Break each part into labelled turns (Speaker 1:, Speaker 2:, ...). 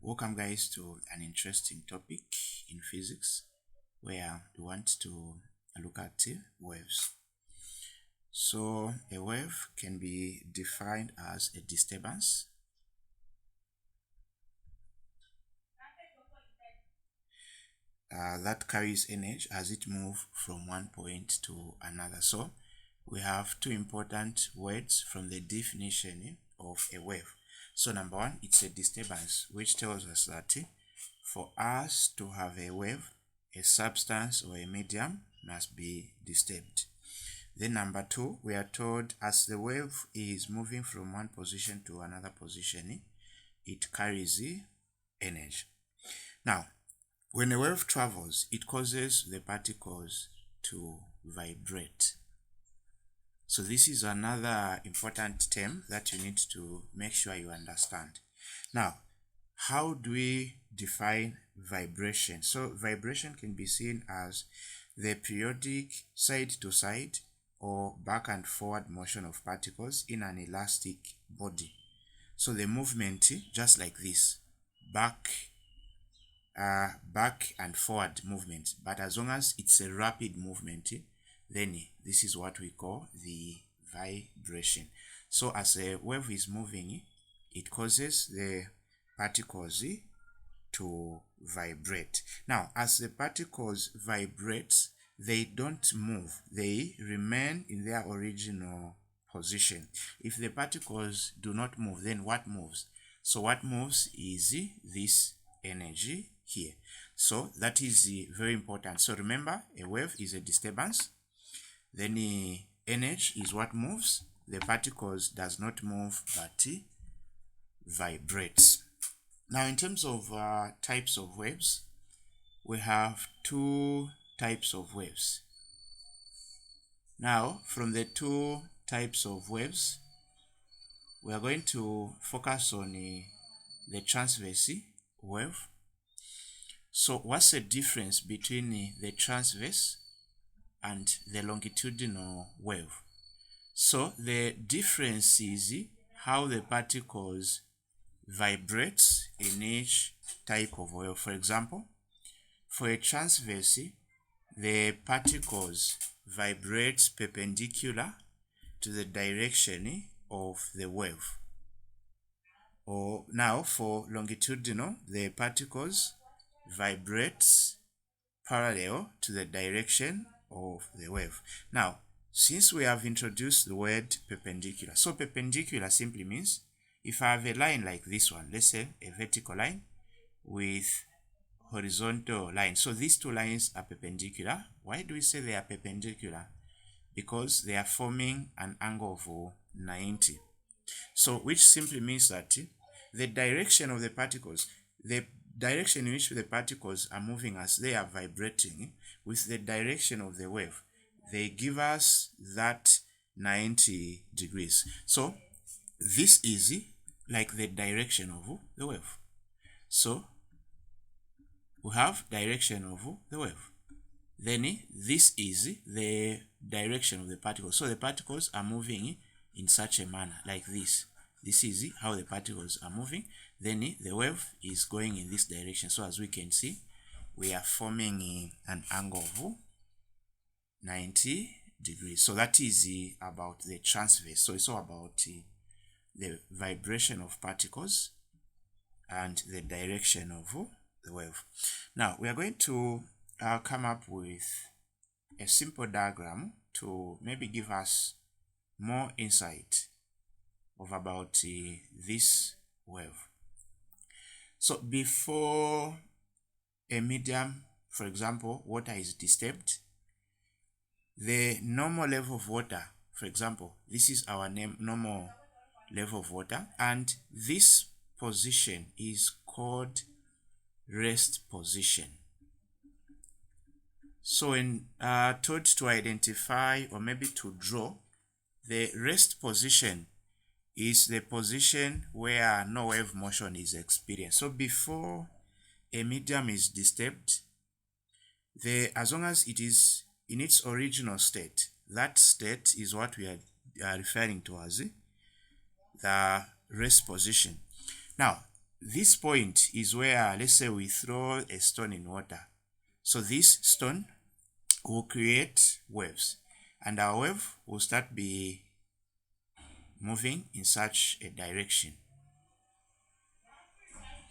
Speaker 1: Welcome guys to an interesting topic in physics where we want to look at waves. So a wave can be defined as a disturbance that carries energy as it moves from one point to another. So we have two important words from the definition of a wave. So number one, it's a disturbance, which tells us that for us to have a wave, a substance or a medium must be disturbed. Then number two, we are told as the wave is moving from one position to another position, it carries energy. Now, when a wave travels, it causes the particles to vibrate. So this is another important term that you need to make sure you understand. Now, how do we define vibration? So vibration can be seen as the periodic side-to-side or back and forward motion of particles in an elastic body. So the movement, just like this, back and forward movement, but as long as it's a rapid movement, then this is what we call the vibration. So as a wave is moving, it causes the particles to vibrate. Now, as the particles vibrate, they don't move. They remain in their original position. If the particles do not move, then what moves? So what moves is this energy here. So that is very important. So remember, a wave is a disturbance. Then energy is what moves. The particles does not move, but vibrates. Now, in terms of types of waves, we have two types of waves. Now, from the two types of waves, we are going to focus on the transverse wave. So what's the difference between the transverse and the longitudinal wave? So the difference is how the particles vibrate in each type of wave. For example, for a transverse, the particles vibrate perpendicular to the direction of the wave. Or now for longitudinal, the particles vibrate parallel to the direction of the wave. Now, since we have introduced the word perpendicular, so perpendicular simply means if I have a line like this one, let's say a vertical line with horizontal line. So these two lines are perpendicular. Why do we say they are perpendicular? Because they are forming an angle of 90. So which simply means that the direction of the particles, the direction in which the particles are moving as they are vibrating with the direction of the wave, they give us that 90 degrees. So this is like the direction of the wave. So we have direction of the wave. Then this is the direction of the particles. So the particles are moving in such a manner like this. This is how the particles are moving. Then the wave is going in this direction. So as we can see, we are forming an angle of 90 degrees. So that is about the transverse. So it's all about the vibration of particles and the direction of the wave. Now we are going to come up with a simple diagram to maybe give us more insight of about this wave. So before a medium, for example, water is disturbed, the normal level of water, for example, this is our normal level of water, and this position is called rest position. So when told to identify or maybe to draw, the rest position is the position where no wave motion is experienced. So before a medium is disturbed, as long as it is in its original state, that state is what we are referring to as the rest position. Now, this point is where, let's say, we throw a stone in water. So this stone will create waves, and our wave will start be moving in such a direction.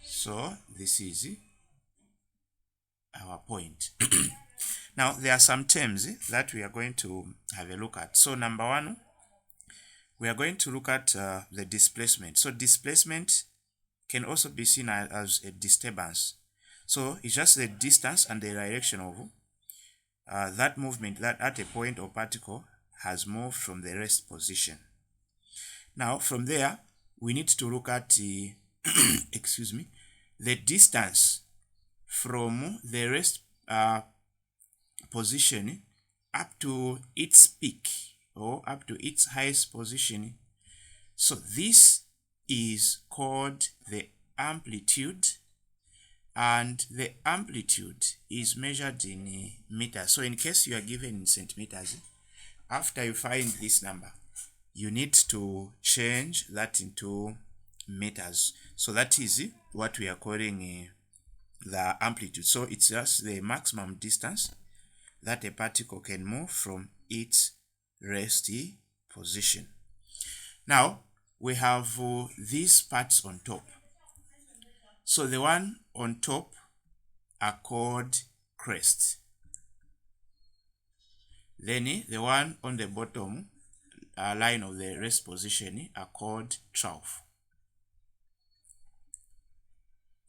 Speaker 1: So this is our point. Now there are some terms that we are going to have a look at. So number one, we are going to look at the displacement. So displacement can also be seen as a disturbance. So it's just the distance and the direction of that movement that at a point or particle has moved from the rest position. Now from there, we need to look at the excuse me, the distance from the rest position up to its peak or up to its highest position. So this is called the amplitude, and the amplitude is measured in meters. So in case you are given in centimeters, after you find this number, you need to change that into meters. So that is what we are calling the amplitude. So it's just the maximum distance that a particle can move from its rest position. Now we have these parts on top. So the one on top are called crest. Then the one on the bottom line of the rest position are called trough.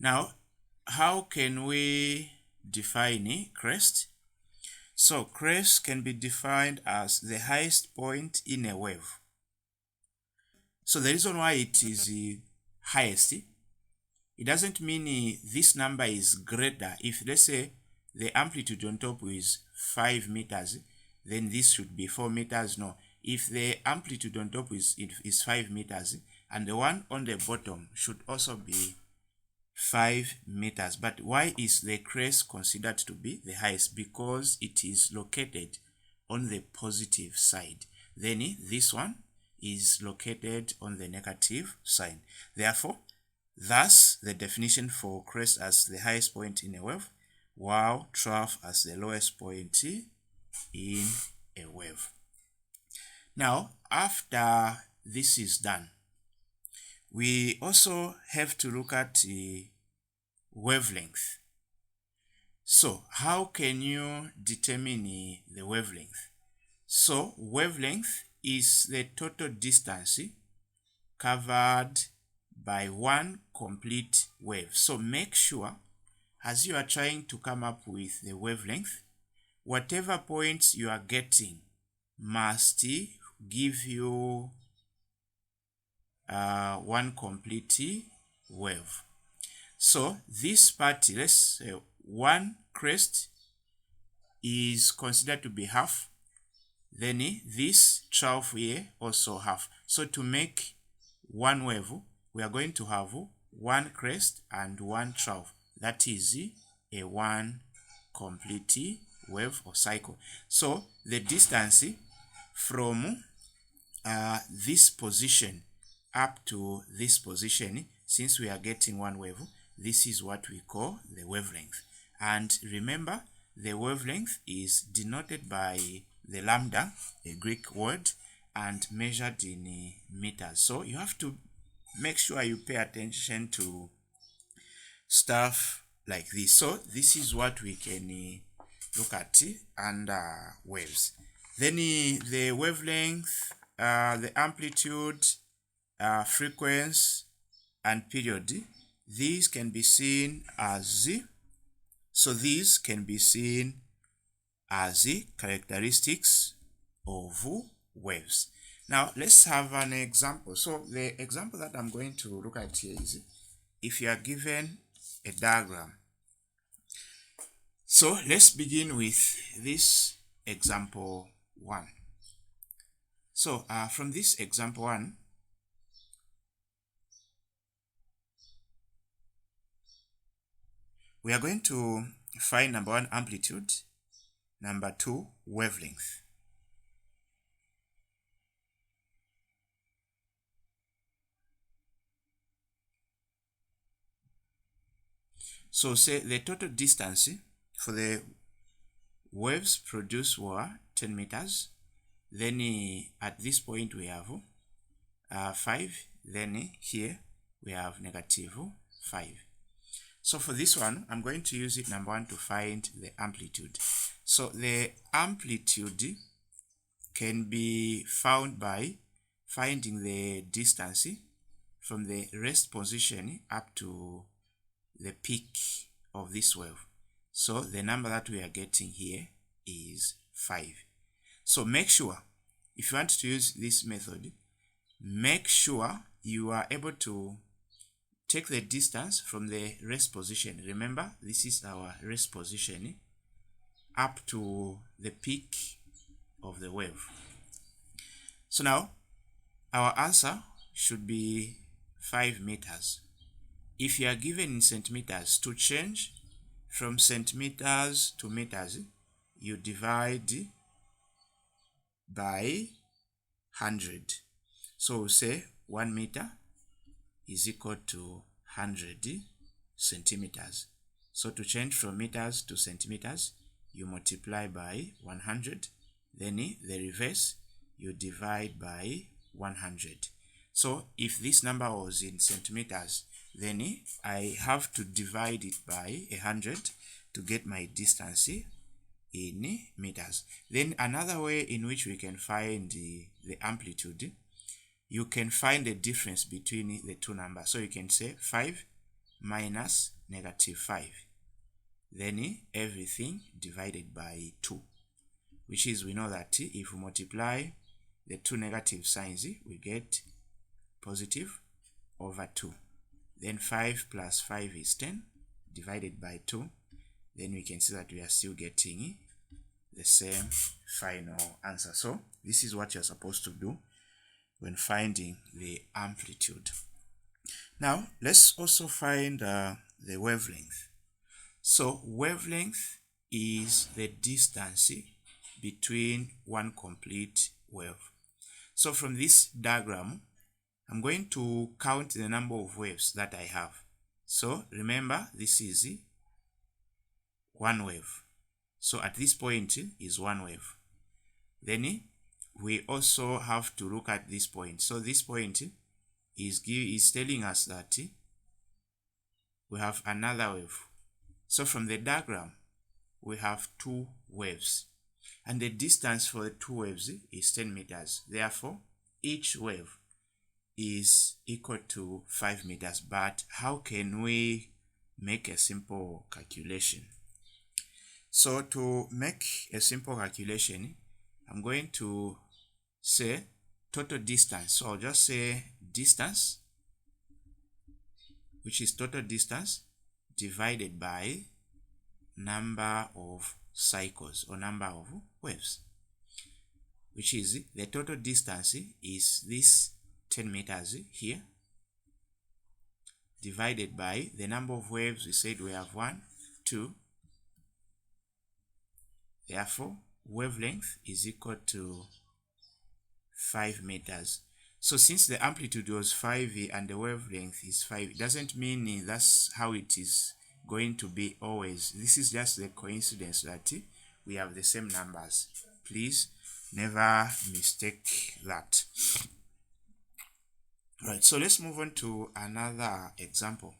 Speaker 1: Now, how can we define crest? So crest can be defined as the highest point in a wave. So the reason why it is highest, it doesn't mean this number is greater. If let's say the amplitude on top is 5 meters, then this should be 4 meters. No. If the amplitude on top is 5 meters, and the one on the bottom should also be 5 meters. But why is the crest considered to be the highest? Because it is located on the positive side. Then this one is located on the negative side. Therefore, thus the definition for crest as the highest point in a wave, while trough as the lowest point in a wave. Now, after this is done, we also have to look at the wavelength. So how can you determine the wavelength? So wavelength is the total distance covered by one complete wave. So make sure as you are trying to come up with the wavelength, whatever points you are getting must give you one complete wave. So this part, let's say one crest is considered to be half. Then this trough here also half. So to make one wave, we are going to have one crest and one trough. That is a one complete wave or cycle. So the distance from this position up to this position, since we are getting one wave, this is what we call the wavelength. And remember, the wavelength is denoted by the lambda, a Greek word, and measured in meters. So you have to make sure you pay attention to stuff like this. So this is what we can look at under waves. Then the wavelength, the amplitude, frequency, and period, these can be seen as characteristics of waves. Now let's have an example. So the example that I'm going to look at here is if you are given a diagram. So let's begin with this example 1. So from this example 1, we are going to find number 1 amplitude, number 2 wavelength. So say the total distance for the waves produced were 10 meters. Then at this point we have 5. Then here we have -5. So for this one, I'm going to use it, number 1, to find the amplitude. So the amplitude can be found by finding the distance from the rest position up to the peak of this wave. So the number that we are getting here is 5. So make sure, if you want to use this method, make sure you are able to take the distance from the rest position. Remember, this is our rest position up to the peak of the wave. So now our answer should be 5 meters. If you are given in centimeters, to change from centimeters to meters, you divide by 100. So we'll say 1 meter is equal to 100 centimeters. So to change from meters to centimeters, you multiply by 100. Then the reverse, you divide by 100. So if this number was in centimeters, then I have to divide it by 100 to get my distance in meters. Then another way in which we can find the amplitude, you can find the difference between the two numbers. So you can say 5 minus -5. Then everything divided by 2, which is, we know that if we multiply the two negative signs, we get positive over 2. Then 5 plus 5 is 10 divided by 2. Then we can see that we are still getting the same final answer. So this is what you're supposed to do when finding the amplitude. Now let's also find the wavelength. So wavelength is the distance between one complete wave. So from this diagram, I'm going to count the number of waves that I have. So remember, this is one wave. So at this point is one wave. Then we also have to look at this point. So this point is telling us that we have another wave. So from the diagram, we have 2 waves. And the distance for the 2 waves is 10 meters. Therefore, each wave is equal to 5 meters. But how can we make a simple calculation? So to make a simple calculation, I'm going to say total distance. So I'll just say distance, which is total distance divided by number of cycles or number of waves, which is the total distance is this 10 meters here divided by the number of waves. We said we have 1, 2. Therefore, wavelength is equal to 5 meters. So since the amplitude was 5 and the wavelength is 5, it doesn't mean that's how it is going to be always. This is just the coincidence that we have the same numbers. Please never mistake that. Right, so let's move on to another example.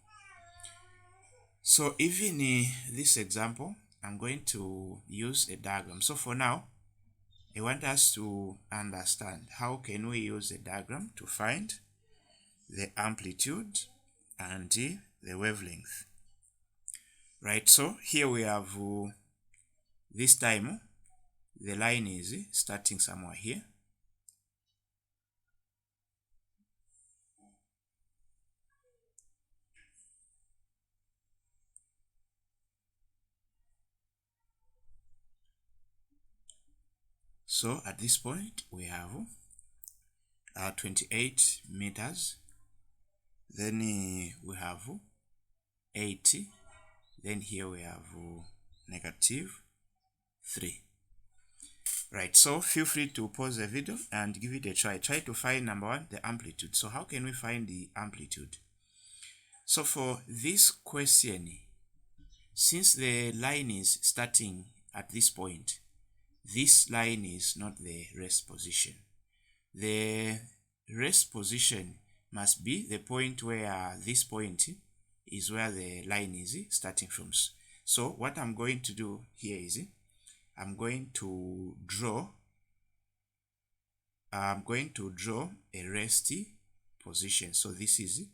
Speaker 1: So even in this example, I'm going to use a diagram. So for now, I want us to understand how can we use a diagram to find the amplitude and the wavelength. Right, so here we have this time the line is starting somewhere here. So at this point we have 28 meters. Then we have 80. Then here we have -3. Right, so feel free to pause the video and give it a try. Try to find, number 1, the amplitude. So how can we find the amplitude? So for this question, Since the line is starting at this point, this line is not the rest position. The rest position must be the point where this point is where the line is starting from. So what I'm going to do here is I'm going to draw a rest position. So this is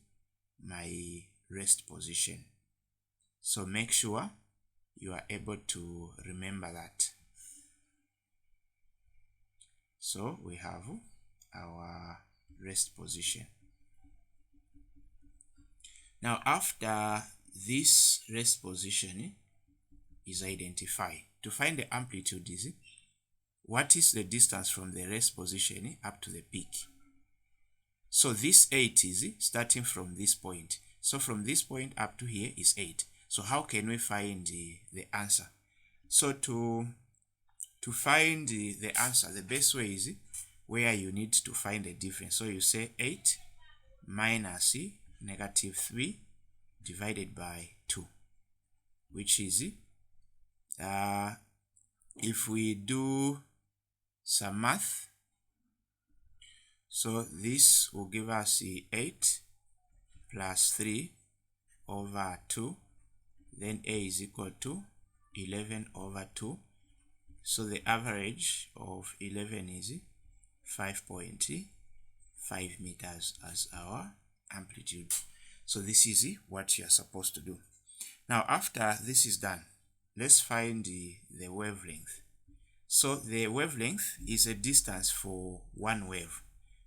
Speaker 1: my rest position. So make sure you are able to remember that. So we have our rest position. Now after this rest position is identified, to find the amplitude is what is the distance from the rest position up to the peak. So this 8 is starting from this point. So from this point up to here is 8. So how can we find the answer? So to find the answer, the best way is where you need to find the difference. So you say 8 minus negative 3 divided by 2, which is if we do some math, so this will give us 8 plus 3 over 2, then a is equal to 11 over 2. So the average of 11 is 5.5 meters as our amplitude. So this is what you are supposed to do. Now after this is done, let's find the wavelength. So the wavelength is a distance for one wave,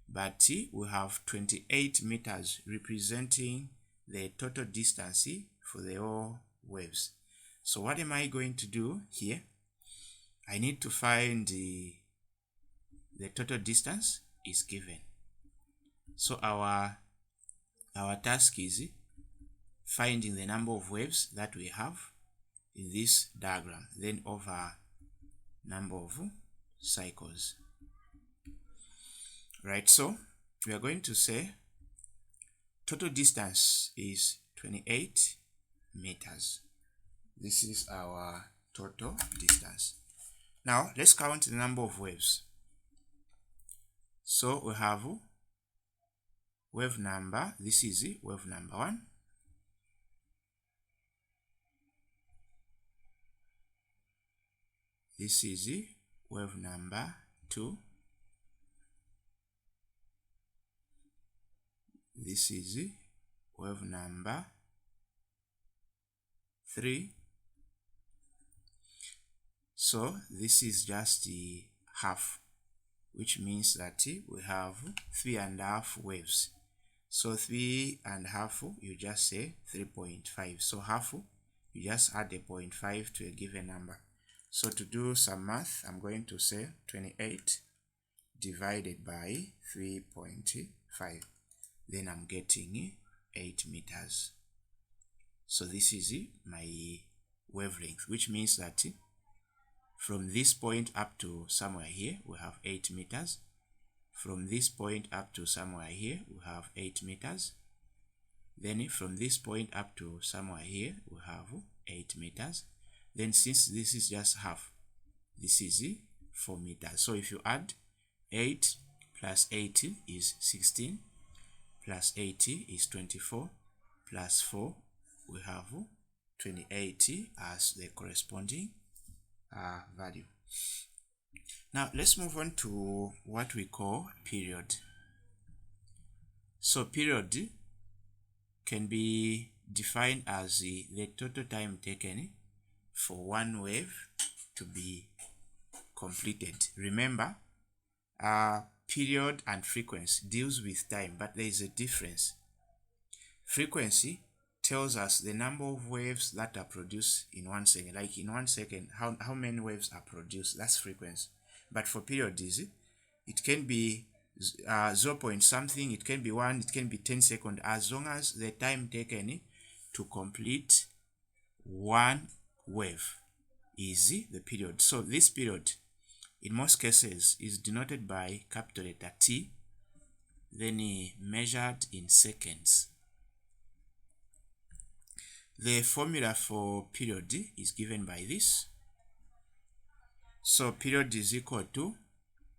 Speaker 1: but we have 28 meters representing the total distance for the all waves. So what am I going to do here? I need to find the total distance is given. So our task is finding the number of waves that we have in this diagram, then over number of cycles. Right, so we are going to say total distance is 28 meters. This is our total distance. Now let's count the number of waves. So we have wave number, this is wave number 1. This is wave number 2. This is wave number 3. So this is just the half, which means that we have 3.5 waves. So 3.5, you just say 3.5. So half, you just add a 0.5 to a given number. So to do some math, I'm going to say 28 divided by 3.5. Then I'm getting 8 meters. So this is my wavelength, which means that from this point up to somewhere here, we have 8 meters. From this point up to somewhere here, we have 8 meters. Then from this point up to somewhere here, we have 8 meters. Then since this is just half, this is 4 meters. So if you add 8 plus 8 is 16, plus 80 is 24, plus 4, we have 28 as the corresponding value. Now let's move on to what we call period. So period can be defined as the total time taken for one wave to be completed. Remember, period and frequency deals with time, but there is a difference. Frequency tells us the number of waves that are produced in 1 second. Like in 1 second, how many waves are produced. That's frequency. But for period, it can be 0 point something, it can be 1, it can be 10 seconds, as long as the time taken to complete one wave is the period. So this period, in most cases, is denoted by capital letter T, then measured in seconds. The formula for period is given by this. So period is equal to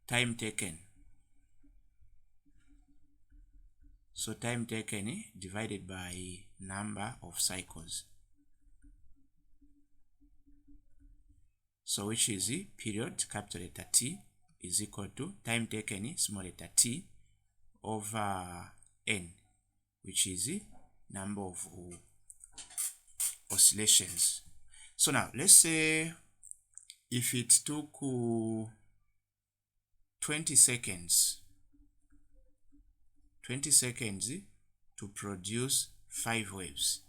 Speaker 1: time taken. So time taken divided by number of cycles. So which is the period, capital letter T, is equal to time taken, small letter t, over n, which is the number of oscillations. So now let's say if it took 20 seconds to produce 5 waves,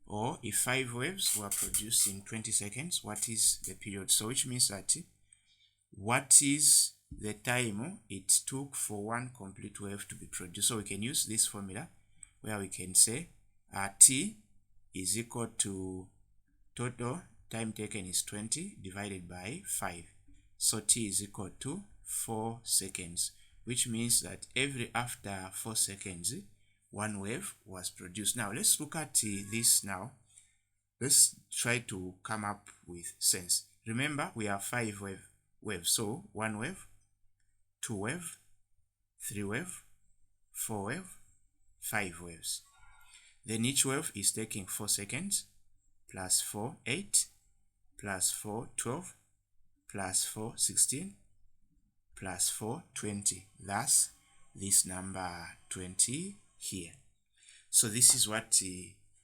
Speaker 1: or if 5 waves were produced in 20 seconds, what is the period? So which means that what is the time it took for one complete wave to be produced? So we can use this formula where we can say t is equal to total time taken is 20 divided by 5. So t is equal to 4 seconds, which means that after 4 seconds, one wave was produced. Now let's look at this now. Let's try to come up with sense. Remember, we have 5 waves. So 1 wave, 2 wave, 3 wave, 4 wave, 5 waves. Then each wave is taking 4 seconds, plus 4, 8, plus 4, 12, plus 4, 16, plus 4, 20. Thus, this number 20 here. So this is what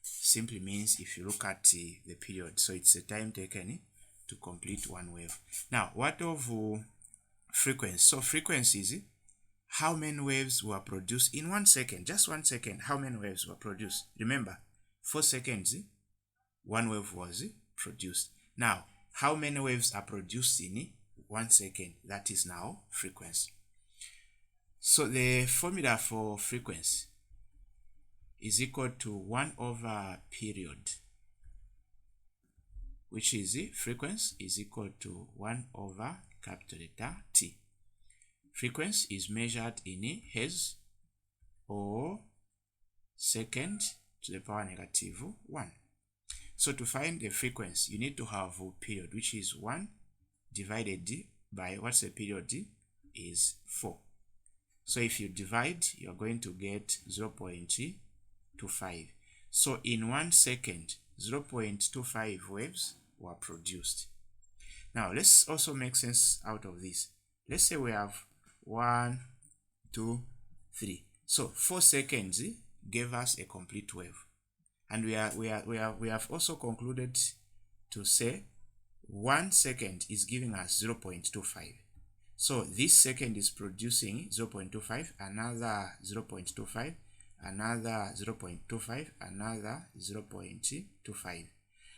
Speaker 1: simply means if you look at the period. So it's the time taken to complete one wave. Now, what of frequency? So frequency is how many waves were produced in 1 second. Just 1 second, how many waves were produced? Remember, 4 seconds, one wave was produced. Now, how many waves are produced in 1 second? That is now frequency. So the formula for frequency is equal to 1 over period, which is frequency is equal to 1 over capital letter T. Frequency is measured in hertz or second to the power negative 1. So to find the frequency, you need to have a period, which is 1 divided by, what's the period? Is 4. So if you divide, you're going to get 0.25. So in 1 second, 0.25 waves were produced. Now let's also make sense out of this. Let's say we have 1, 2, 3. So 4 seconds gave us a complete wave. And we have also concluded to say 1 second is giving us 0.25. So this second is producing 0.25, another 0.25, another 0.25, another 0.25.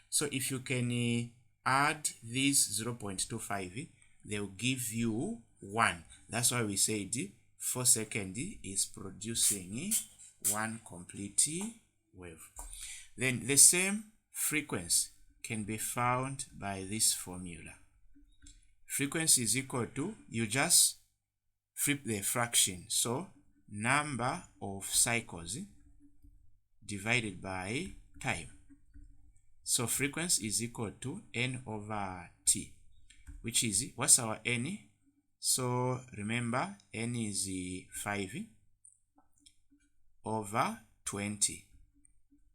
Speaker 1: So if you can add this 0.25, they will give you 1. That's why we said 4 seconds is producing 1 complete wave. Then the same frequency can be found by this formula. Frequency is equal to, you just flip the fraction, so number of cycles divided by time. So frequency is equal to n over t, which is, what's our n? So remember, n is 5 over 20.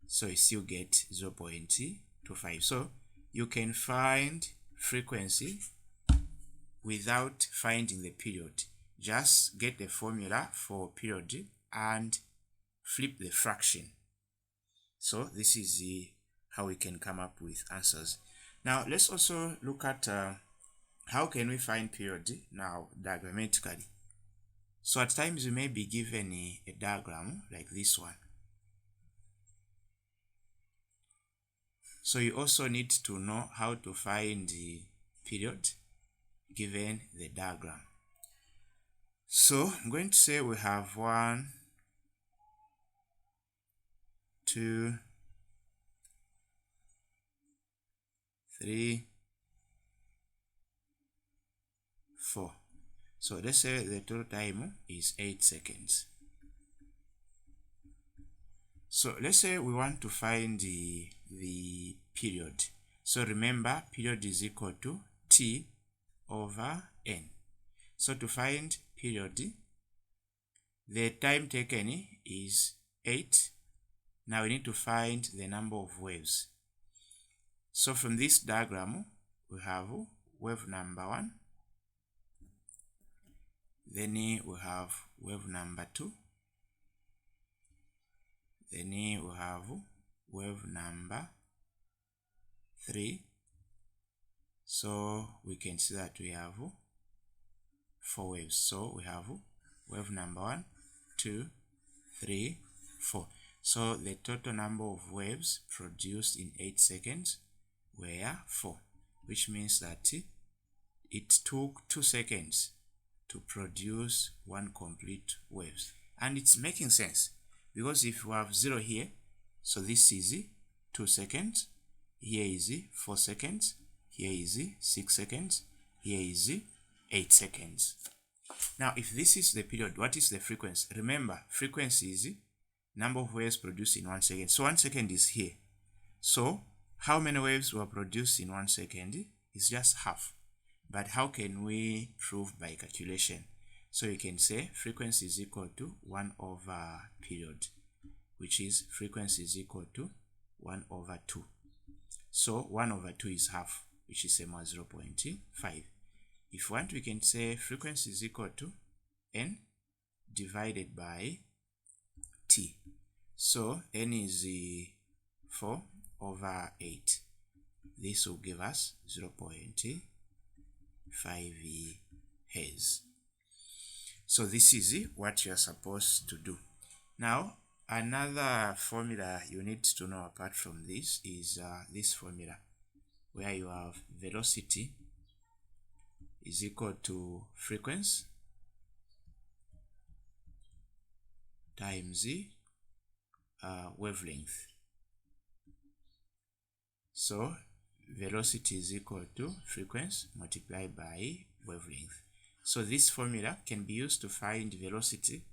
Speaker 1: So you still get 0.25. So you can find frequency without finding the period. Just get the formula for period and flip the fraction. So this is how we can come up with answers. Now let's also look at how can we find period now diagrammatically. So at times you may be given a diagram like this one. So you also need to know how to find the period given the diagram. So I'm going to say we have 1, 2, 3, 4. So let's say the total time is 8 seconds. So let's say we want to find the the period. So remember, period is equal to T over N. So to find period, the time taken is 8. Now we need to find the number of waves. So from this diagram, we have wave number 1, then we have wave number 2, then we have wave number 3. So we can see that we have 4 waves. So we have wave number 1, 2, 3, 4. So the total number of waves produced in 8 seconds were 4, which means that it took 2 seconds to produce 1 complete wave. And it's making sense, because if we have 0 here, so this is 2 seconds, here is 4 seconds, here is 6 seconds, here is 8 seconds. Now if this is the period, what is the frequency? Remember, frequency is number of waves produced in 1 second. So 1 second is here. So how many waves were produced in 1 second is just half. But how can we prove by calculation? So you can say frequency is equal to 1 over period, which is frequency is equal to 1 over 2. So 1 over 2 is half, which is same as 0.5. If we want, we can say frequency is equal to N divided by T. So N is 4 over 8. This will give us 0.5 Hz. So this is what you are supposed to do. Now, another formula you need to know apart from this is this formula, where you have velocity is equal to frequency times wavelength. So velocity is equal to frequency multiplied by wavelength. So this formula can be used to find velocity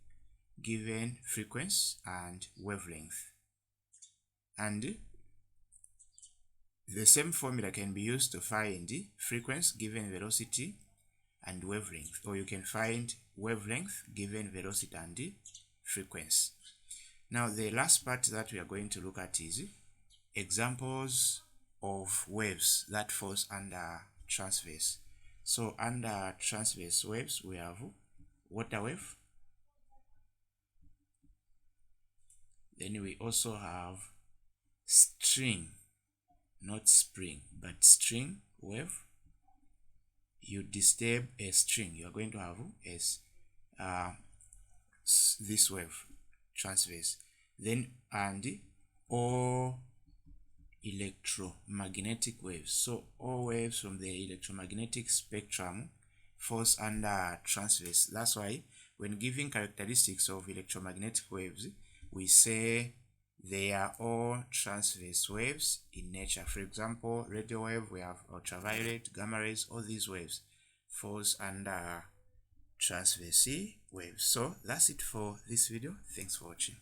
Speaker 1: given frequency and wavelength. And the same formula can be used to find frequency given velocity and wavelength, or you can find wavelength given velocity and frequency. Now the last part that we are going to look at is examples of waves that falls under transverse. So under transverse waves, we have water wave. Then we also have string, not spring, but string wave. You disturb a string, you are going to have this wave, transverse. Then all electromagnetic waves. So all waves from the electromagnetic spectrum falls under transverse. That's why when giving characteristics of electromagnetic waves, we say they are all transverse waves in nature. For example, radio wave, we have ultraviolet, gamma rays, all these waves falls under transverse waves. So that's it for this video. Thanks for watching.